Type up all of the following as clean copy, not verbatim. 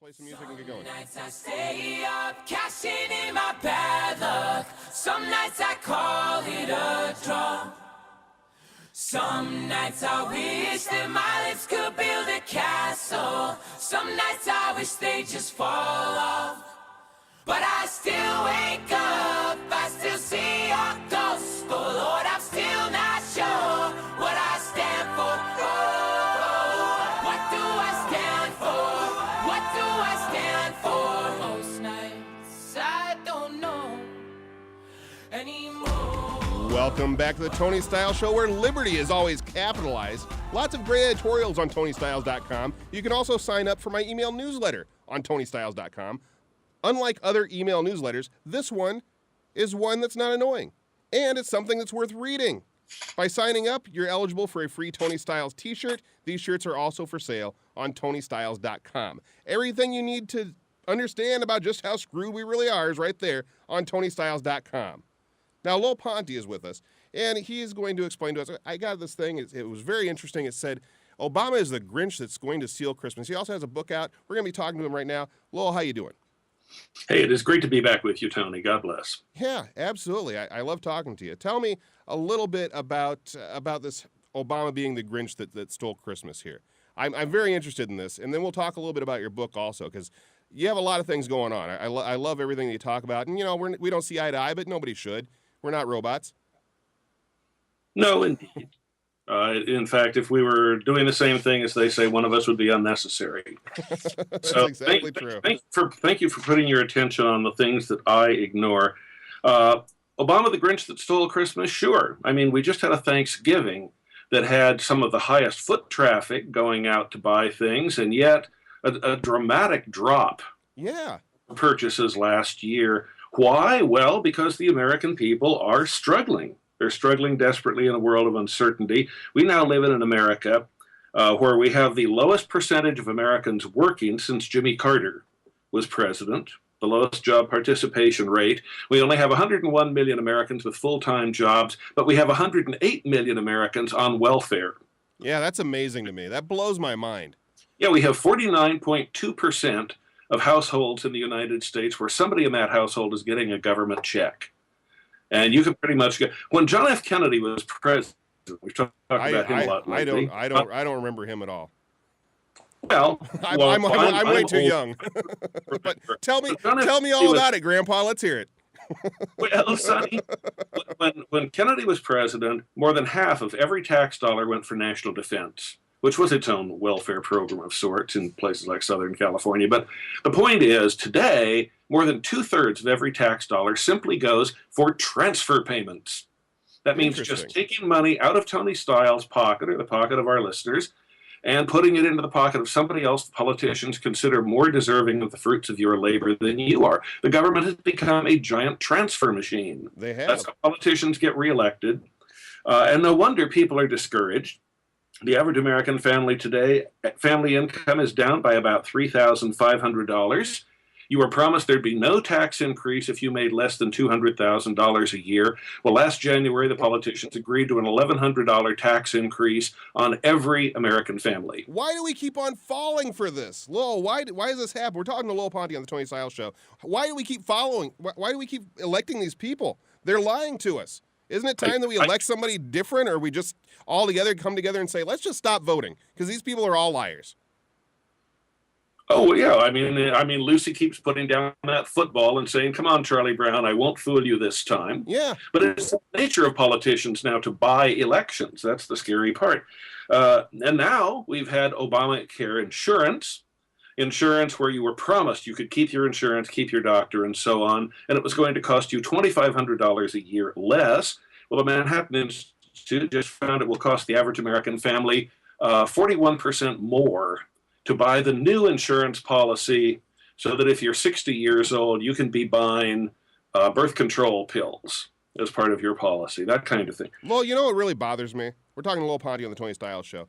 Play some music and get going. Some nights I stay up, cashing in my bad luck. Some nights I call it a draw. Some nights I wish that my lips could build a castle. Some nights I wish they just fall off. But I still wake up, I still see your gospel. Lord, I'm still not sure what I stand for. Oh, what do I stand for? What do I stand for? Most nights I don't know anymore. Welcome back to the Tony Styles Show, where liberty is always capitalized. Lots of great editorials on TonyStyles.com. You can also sign up for my email newsletter on TonyStyles.com. Unlike other email newsletters, this one is one that's not annoying, and it's something that's worth reading. By signing up, you're eligible for a free Tony Styles t-shirt. These shirts are also for sale on TonyStyles.com. Everything you need to understand about just how screwed we really are is right there on TonyStyles.com. Now, Lowell Ponte is with us, and he's going to explain to us. I got this thing. It was very interesting. It said, Obama is the Grinch that's going to steal Christmas. He also has a book out. We're going to be talking to him right now. Lowell, how you doing? Hey, it is great to be back with you, Tony. God bless. Yeah, absolutely. I love talking to you. Tell me a little bit about this Obama being the Grinch that stole Christmas here. I'm very interested in this, and then we'll talk a little bit about your book also, because you have a lot of things going on. I love everything that you talk about, and, you know, we don't see eye to eye, but nobody should. We're not robots. No, indeed. In fact, if we were doing the same thing, as they say, one of us would be unnecessary. That's exactly true. Thank you for putting your attention on the things that I ignore. Obama the Grinch that stole Christmas? Sure. I mean, we just had a Thanksgiving that had some of the highest foot traffic going out to buy things, and yet a dramatic drop Yeah. in purchases last year. Why? Well, because the American people are struggling. They're struggling desperately in a world of uncertainty. We now live in an America where we have the lowest percentage of Americans working since Jimmy Carter was president, the lowest job participation rate. We only have 101 million Americans with full-time jobs, but we have 108 million Americans on welfare. Yeah, that's amazing to me. That blows my mind. Yeah, we have 49.2% of households in the United States where somebody in that household is getting a government check. And you can pretty much get, when John F. Kennedy was president, we've talked about him a lot lately. I don't remember him at all. Well, I'm way too young. But tell me all about it, Grandpa. Let's hear it. Well, Sonny, when Kennedy was president, more than half of every tax dollar went for national defense, which was its own welfare program of sorts in places like Southern California. But the point is, today, more than 2/3 of every tax dollar simply goes for transfer payments. That means just taking money out of Tony Styles' pocket, or the pocket of our listeners, and putting it into the pocket of somebody else the politicians consider more deserving of the fruits of your labor than you are. The government has become a giant transfer machine. They have. That's how politicians get reelected. And no wonder people are discouraged. The average American family today, family income is down by about $3,500. You were promised there'd be no tax increase if you made less than $200,000 a year. Well, last January, the politicians agreed to an $1,100 tax increase on every American family. Why do we keep on falling for this? Lowell, why does this happen? We're talking to Lowell Ponte on the Tony Styles Show. Why do we keep following? Why do we keep electing these people? They're lying to us. Isn't it time that we elect somebody different, or we just all together come together and say, let's just stop voting, because these people are all liars? Oh, yeah. I mean, Lucy keeps putting down that football and saying, come on, Charlie Brown, I won't fool you this time. Yeah. But it's the nature of politicians now to buy elections. That's the scary part. And now we've had Obamacare insurance where you were promised you could keep your insurance, keep your doctor, and so on, and it was going to cost you $2,500 a year less. Well, the Manhattan Institute just found it will cost the average American family 41% more to buy the new insurance policy, so that if you're 60 years old, you can be buying birth control pills as part of your policy, that kind of thing. Well, you know what really bothers me? We're talking to Lowell Ponte on the Tony Styles Show.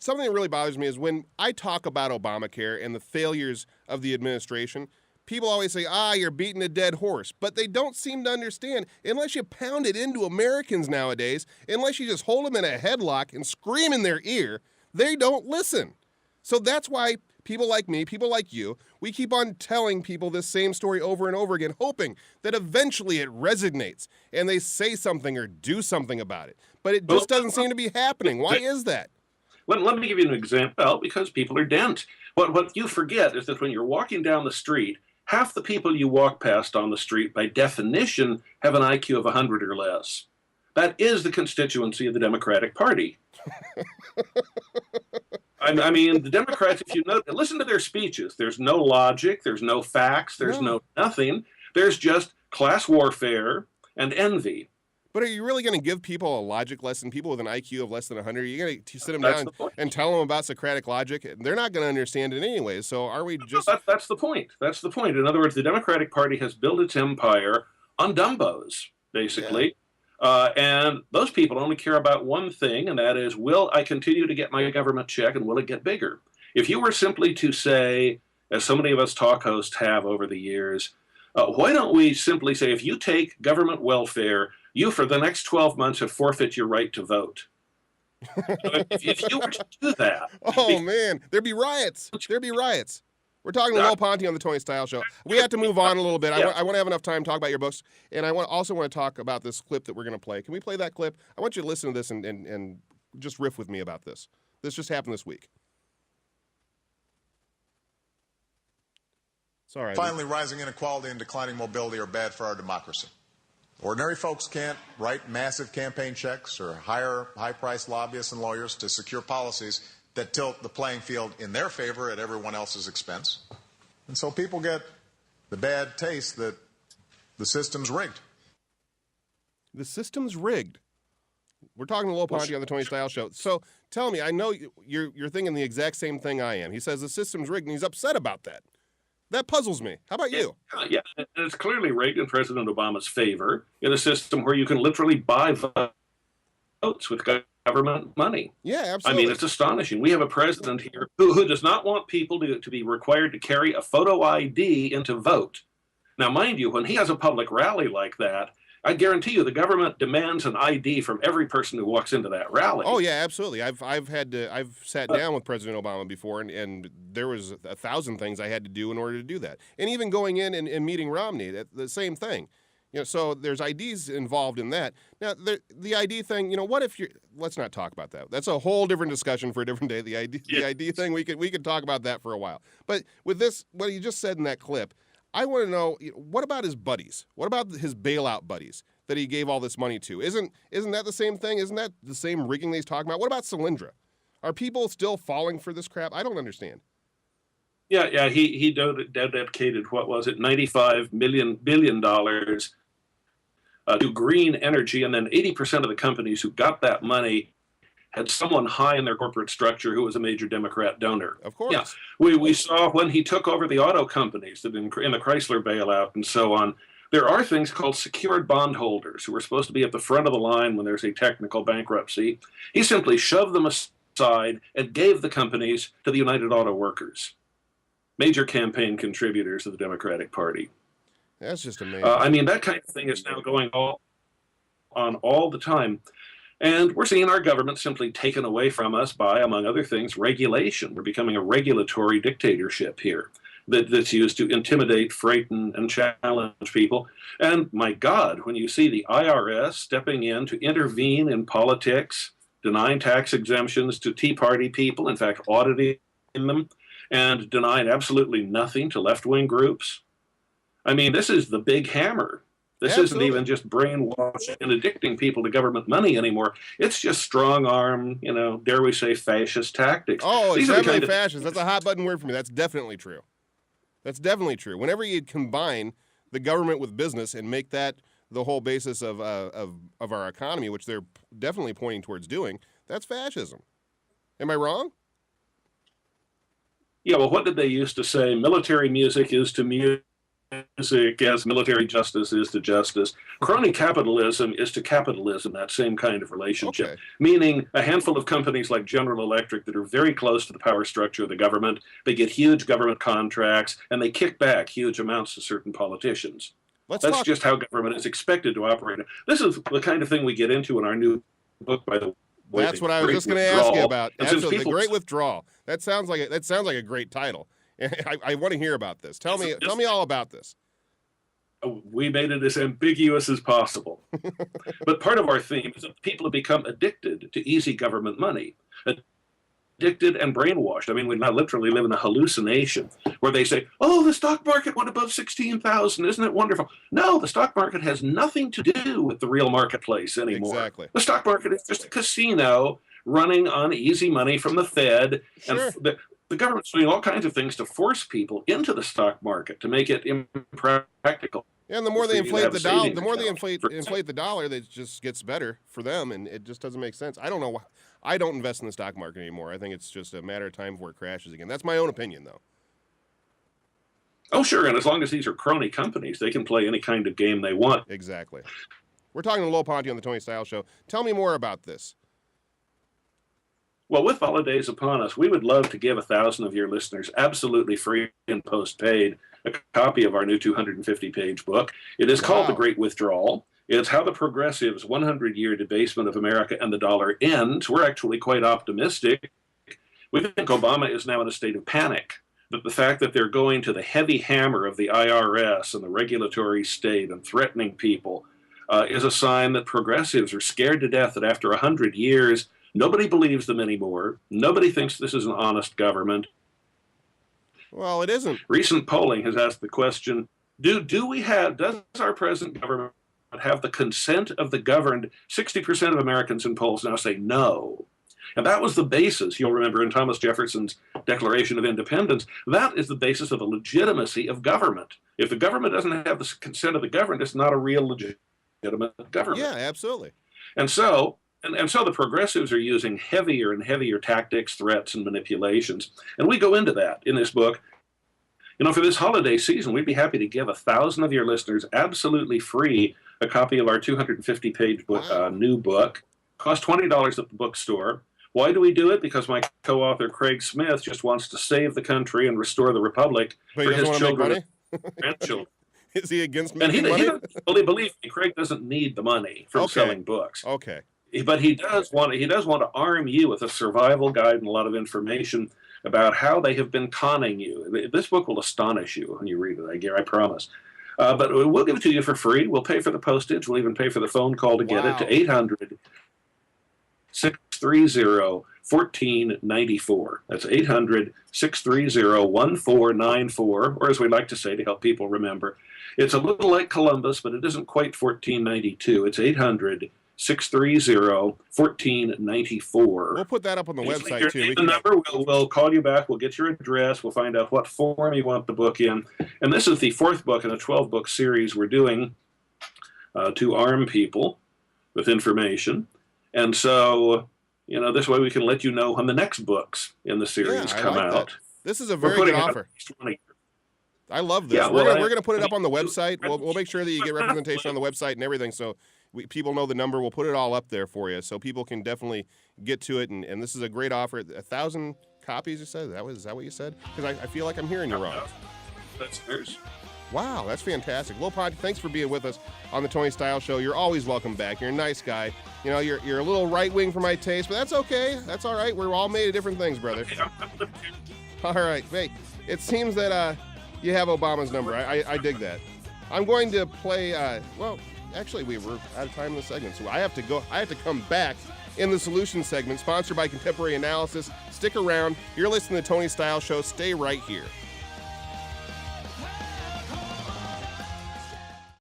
Something that really bothers me is when I talk about Obamacare and the failures of the administration, people always say, you're beating a dead horse. But they don't seem to understand, unless you pound it into Americans nowadays, unless you just hold them in a headlock and scream in their ear, they don't listen. So that's why people like me, people like you, we keep on telling people this same story over and over again, hoping that eventually it resonates and they say something or do something about it. But it just doesn't seem to be happening. Why is that? Let me give you an example. Well, because people are dense. What you forget is that when you're walking down the street, half the people you walk past on the street, by definition, have an IQ of 100 or less. That is the constituency of the Democratic Party. I mean, the Democrats, if you listen to their speeches, there's no logic, there's no facts, there's no nothing. There's just class warfare and envy. But are you really going to give people a logic lesson? People with an IQ of less than 100, are you going to sit them down and tell them about Socratic logic? They're not going to understand it anyway. So are we just... That's the point. That's the point. In other words, the Democratic Party has built its empire on dumbos, basically. Yeah. And those people only care about one thing, and that is, will I continue to get my government check, and will it get bigger? If you were simply to say, as so many of us talk hosts have over the years, why don't we simply say, if you take government welfare, you for the next 12 months have forfeit your right to vote. if you were to do that... Oh, man, there'd be riots. There'd be riots. We're talking to Lil Ponte on the Tony Styles Show. We have to move on a little bit. Yeah. I want to have enough time to talk about your books, and I also want to talk about this clip that we're going to play. Can we play that clip? I want you to listen to this and just riff with me about this. This just happened this week. It's all right. Finally, rising inequality and declining mobility are bad for our democracy. Ordinary folks can't write massive campaign checks or hire high-priced lobbyists and lawyers to secure policies that tilt the playing field in their favor at everyone else's expense. And so people get the bad taste that the system's rigged. The system's rigged. We're talking to Lil Ponte on the Tony Styles Show. So tell me, I know you're thinking the exact same thing I am. He says the system's rigged, and he's upset about that. That puzzles me. How about you? Yeah, and it's clearly rigged in President Obama's favor in a system where you can literally buy votes with government money. Yeah, absolutely. I mean, it's astonishing. We have a president here who does not want people to be required to carry a photo ID into vote. Now, mind you, when he has a public rally like that, I guarantee you the government demands an ID from every person who walks into that rally. Oh yeah, absolutely. I've sat down with President Obama before, and there was 1,000 things I had to do in order to do that. And even going in and meeting Romney, the same thing. You know, so there's IDs involved in that. Now, the ID thing, you know, what if let's not talk about that. That's a whole different discussion for a different day. The ID thing, we could talk about that for a while. But with this, what he just said in that clip, I want to know, what about his buddies? What about his bailout buddies that he gave all this money to? Isn't that the same thing? Isn't that the same rigging that he's talking about? What about Solyndra? Are people still falling for this crap? I don't understand. Yeah, he dedicated, what was it, $95 billion to green energy, and then 80% of the companies who got that money had someone high in their corporate structure who was a major Democrat donor. Of course. Yeah, we saw when he took over the auto companies that in the Chrysler bailout and so on, there are things called secured bondholders who are supposed to be at the front of the line when there's a technical bankruptcy. He simply shoved them aside and gave the companies to the United Auto Workers, major campaign contributors of the Democratic Party. That's just amazing. I mean, that kind of thing is now going on all the time. And we're seeing our government simply taken away from us by, among other things, regulation. We're becoming a regulatory dictatorship here that's used to intimidate, frighten, and challenge people. And my God, when you see the IRS stepping in to intervene in politics, denying tax exemptions to Tea Party people, in fact, auditing them, and denying absolutely nothing to left-wing groups. I mean, this is the big hammer. This isn't even just brainwashing and addicting people to government money anymore. It's just strong arm, dare we say, fascist tactics. Oh, it's definitely fascist. That's a hot button word for me. That's definitely true. That's definitely true. Whenever you combine the government with business and make that the whole basis of our economy, which they're definitely pointing towards doing, that's fascism. Am I wrong? Yeah, well, what did they used to say? Military music is to music as military justice is to justice. Crony capitalism is to capitalism, that same kind of relationship. Okay. Meaning a handful of companies like General Electric that are very close to the power structure of the government, they get huge government contracts, and they kick back huge amounts to certain politicians. That's just how government is expected to operate. This is the kind of thing we get into in our new book, by the That's what I was just going to ask you about. Absolutely, the Great Withdrawal. That sounds like a great title. I want to hear about this. Tell me all about this. We made it as ambiguous as possible. But part of our theme is that people have become addicted to easy government money. Addicted and brainwashed. I mean, we now literally live in a hallucination where they say, oh, the stock market went above 16,000. Isn't it wonderful? No, the stock market has nothing to do with the real marketplace anymore. Exactly. The stock market is just a casino running on easy money from the Fed. Sure. And the government's doing all kinds of things to force people into the stock market to make it impractical. Yeah, and the more they inflate the dollar, inflate the dollar, that just gets better for them, and it just doesn't make sense. I don't know why. I don't invest in the stock market anymore. I think it's just a matter of time before it crashes again. That's my own opinion, though. Oh, sure, and as long as these are crony companies, they can play any kind of game they want. Exactly. We're talking to Lowell Ponte on the Tony Styles Show. Tell me more about this. Well, with holidays upon us, we would love to give 1,000 of your listeners absolutely free and postpaid a copy of our new 250-page book. It is called The Great Withdrawal. It's how the progressives' 100-year debasement of America and the dollar ends. We're actually quite optimistic. We think Obama is now in a state of panic. But the fact that they're going to the heavy hammer of the IRS and the regulatory state and threatening people is a sign that progressives are scared to death that after 100 years, nobody believes them anymore. Nobody thinks this is an honest government. Well, it isn't. Recent polling has asked the question, does our present government have the consent of the governed? 60% of Americans in polls now say no. And that was the basis, you'll remember in Thomas Jefferson's Declaration of Independence, that is the basis of the legitimacy of government. If the government doesn't have the consent of the governed, it's not a real legitimate government. Yeah, absolutely. And so the progressives are using heavier and heavier tactics, threats, and manipulations. And we go into that in this book. You know, for this holiday season, we'd be happy to give 1,000 of your listeners absolutely free a copy of our 250-page book, new book. Costs $20 at the bookstore. Why do we do it? Because my co-author, Craig Smith, just wants to save the country and restore the republic for his children and grandchildren. Is he against making money? Well, believe me, Craig doesn't need the money from selling books. Okay. But he does want to arm you with a survival guide and a lot of information about how they have been conning you. This book will astonish you when you read it, I promise. But we'll give it to you for free. We'll pay for the postage. We'll even pay for the phone call to get it to 800-630-1494. That's 800-630-1494, or as we like to say to help people remember, it's a little like Columbus, but it isn't quite 1492. It's 800-630-1494. We'll put that up on the website, too. The number, we'll call you back. We'll get your address. We'll find out what form you want the book in. And this is the 4th book in a 12-book series we're doing to arm people with information. And so, you know, this way we can let you know when the next books in the series come out. That. This is a very good offer. I love this. We're going to put it up on the website. We'll make sure that you get representation on the website and everything, so people know the number. We'll put it all up there for you, so people can definitely get to it. And this is a great offer. 1,000 copies, you said? Is that what you said? Because I feel like I'm hearing you wrong. That's theirs. Wow, that's fantastic. Lowell Ponte, thanks for being with us on the Tony Styles Show. You're always welcome back. You're a nice guy. You know, you're a little right-wing for my taste, but that's okay. That's all right. We're all made of different things, brother. All right. Hey, it seems that you have Obama's number. I dig that. I'm going to play, well, actually, we were out of time in the segment, so I have to come back in the solution segment, sponsored by Contemporary Analysis. Stick around. You're listening to the Tony Styles Show. Stay right here.